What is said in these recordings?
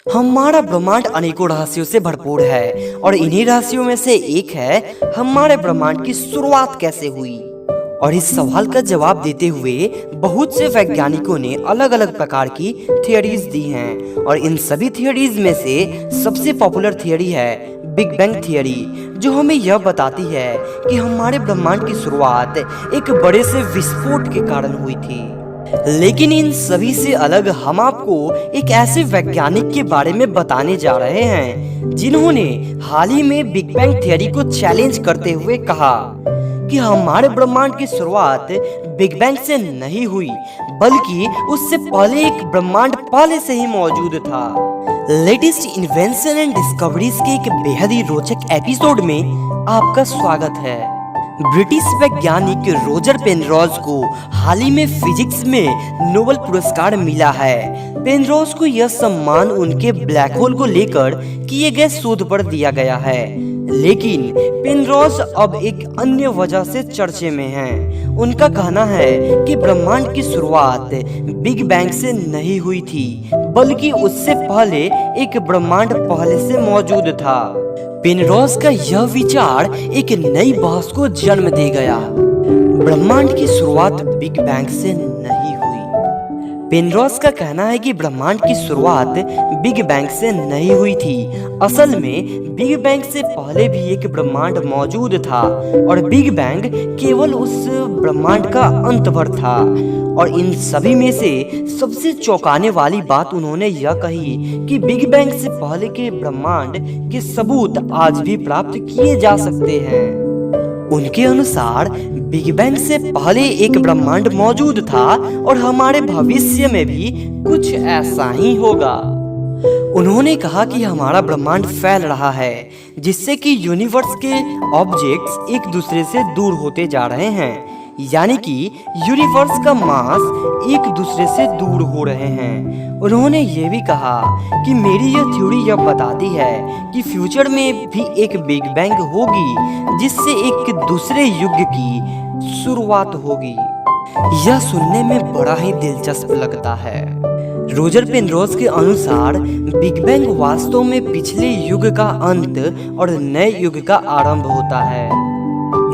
हमारा ब्रह्मांड अनेकों रहस्यों से भरपूर है और इन्हीं रहस्यों में से एक है हमारे ब्रह्मांड की शुरुआत कैसे हुई। और इस सवाल का जवाब देते हुए बहुत से वैज्ञानिकों ने अलग अलग प्रकार की थियरीज दी हैं और इन सभी थियरीज में से सबसे पॉपुलर थियरी है बिग बैंग थियरी, जो हमें यह बताती है कि हमारे ब्रह्मांड की शुरुआत एक बड़े से विस्फोट के कारण हुई थी। लेकिन इन सभी से अलग हम आपको एक ऐसे वैज्ञानिक के बारे में बताने जा रहे हैं जिन्होंने हाल ही में बिग बैंग थियरी को चैलेंज करते हुए कहा कि हमारे ब्रह्मांड की शुरुआत बिग बैंग से नहीं हुई, बल्कि उससे पहले एक ब्रह्मांड पहले से ही मौजूद था। लेटेस्ट इन्वेंशन एंड डिस्कवरीज के एक बेहद ही रोचक एपिसोड में आपका स्वागत है। ब्रिटिश वैज्ञानिक रोजर पेनरोज को हाल ही में फिजिक्स में नोबेल पुरस्कार मिला है। पेनरोज को यह सम्मान उनके ब्लैक होल को लेकर किए गए शोध पर दिया गया है, लेकिन पेनरोज अब एक अन्य वजह से चर्चे में हैं। उनका कहना है कि ब्रह्मांड की शुरुआत बिग बैंग से नहीं हुई थी, बल्कि उससे पहले एक ब्रह्मांड पहले से मौजूद था। पेनरोज का यह विचार एक नई बहस को जन्म दे गया। ब्रह्मांड की शुरुआत बिग बैंग से नहीं हुई। पेनरोज का कहना है कि ब्रह्मांड की शुरुआत बिग बैंग से नहीं हुई थी। असल में बिग बैंग से पहले भी एक ब्रह्मांड मौजूद था और बिग बैंग केवल उस ब्रह्मांड का अंत भर था। और इन सभी में से सबसे चौंकाने वाली बात उन्होंने यह कही कि बिग बैंग से पहले के ब्रह्मांड के सबूत आज भी प्राप्त किए जा सकते हैं। उनके अनुसार बिग बैंग से पहले एक ब्रह्मांड मौजूद था और हमारे भविष्य में भी कुछ ऐसा ही होगा। उन्होंने कहा कि हमारा ब्रह्मांड फैल रहा है, जिससे कि यूनिवर्स के ऑब्जेक्ट्स एक दूसरे से दूर होते जा रहे हैं, यानी कि यूनिवर्स का मास एक दूसरे से दूर हो रहे हैं। उन्होंने ये भी कहा कि मेरी यह थ्योरी यह बताती है कि फ्यूचर में भी एक बिग बैंग होगी, जिससे एक दूसरे युग की शुरुआत होगी। यह सुनने में बड़ा ही दिलचस्प लगता है। रोजर पेनरोज के अनुसार बिग बैंग वास्तव में पिछले युग का अंत और नए युग का आरंभ होता है।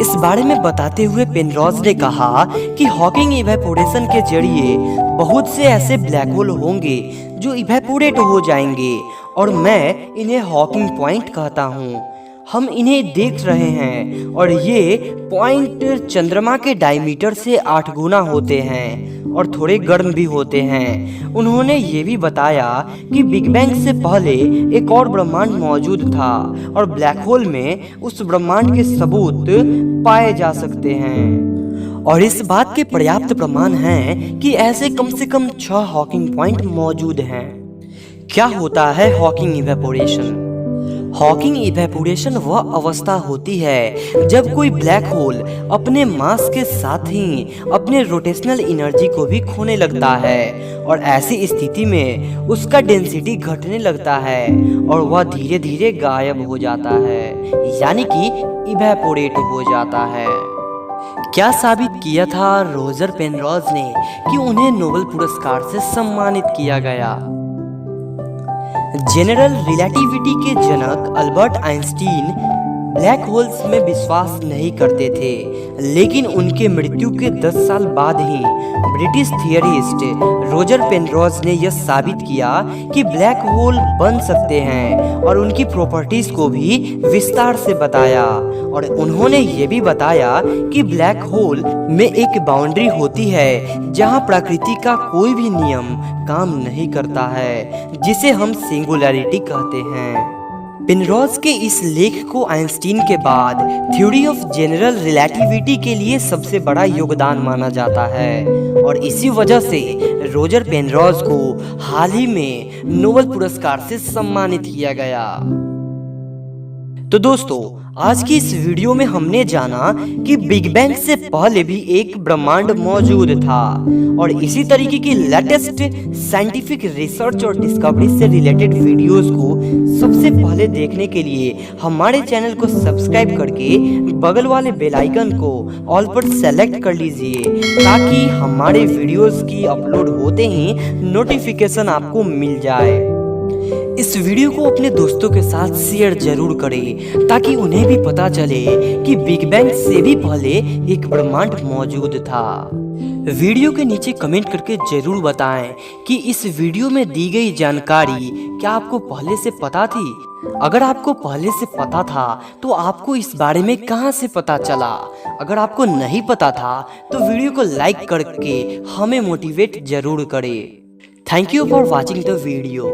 इस बारे में बताते हुए पेनरोज ने कहा कि हॉकिंग इवेपोरेशन के जरिए बहुत से ऐसे ब्लैक होल होंगे जो इवेपोरेट हो जाएंगे और मैं इन्हें हॉकिंग पॉइंट कहता हूँ। हम इन्हें देख रहे हैं और ये पॉइंट चंद्रमा के डायमीटर से 8 गुना होते हैं और थोड़े गर्म भी होते हैं। उन्होंने ये भी बताया कि बिग बैंग से पहले एक और ब्रह्मांड मौजूद था और ब्लैक होल में उस ब्रह्मांड के सबूत पाए जा सकते हैं। और इस बात के पर्याप्त प्रमाण हैं कि ऐसे कम से कम 6 हॉकिंग पॉइंट मौजूद हैं। क्या होता है हॉकिंग इवेपोरेशन? हॉकिंग इवेपोरेशन वह अवस्था होती है जब कोई ब्लैक होल अपने मास के साथ ही अपने रोटेशनल एनर्जी को भी खोने लगता है और ऐसी स्थिति में उसका डेंसिटी घटने लगता है और वह धीरे धीरे गायब हो जाता है, यानी कि इवेपोरेट हो जाता है। क्या साबित किया था रोजर पेनरोज ने कि उन्हें नोबेल पुरस्कार से सम्मानित किया गया? जनरल रिलेटिविटी के जनक अल्बर्ट आइंस्टीन ब्लैक होल्स में विश्वास नहीं करते थे, लेकिन उनके मृत्यु के 10 साल बाद ही ब्रिटिश थियरिस्ट रोजर पेनरोज ने यह साबित किया कि ब्लैक होल बन सकते हैं और उनकी प्रॉपर्टीज को भी विस्तार से बताया। और उन्होंने ये भी बताया कि ब्लैक होल में एक बाउंड्री होती है जहां प्रकृति का कोई भी नियम काम नहीं करता है, जिसे हम सिंगुलैरिटी कहते हैं। पेनरोज के इस लेख को आइंस्टीन के बाद थ्योरी ऑफ जनरल रिलेटिविटी के लिए सबसे बड़ा योगदान माना जाता है और इसी वजह से रोजर पेनरोज को हाल ही में नोबेल पुरस्कार से सम्मानित किया गया। तो दोस्तों, आज की इस वीडियो में हमने जाना कि बिग बैंग से पहले भी एक ब्रह्मांड मौजूद था और इसी तरीके की लेटेस्ट साइंटिफिक रिसर्च और डिस्कवरी से रिलेटेड वीडियोस को सबसे पहले देखने के लिए हमारे चैनल को सब्सक्राइब करके बगल वाले बेल आइकन को ऑल पर सेलेक्ट कर लीजिए, ताकि हमारे वीडियोस की अपलोड होते ही नोटिफिकेशन आपको मिल जाए। इस इस वीडियो को अपने दोस्तों के साथ शेयर जरूर करें ताकि उन्हें भी पता चले कि बिग बैंग से भी पहले एक ब्रह्मांड मौजूद था। वीडियो के नीचे कमेंट करके जरूर बताएं कि इस वीडियो में दी गई जानकारी क्या आपको पहले से पता थी। अगर आपको पहले से पता था तो आपको इस बारे में कहां से पता चला। अगर आपको नहीं पता था तो वीडियो को लाइक करके हमें मोटिवेट जरूर करें। Thank you for watching the video.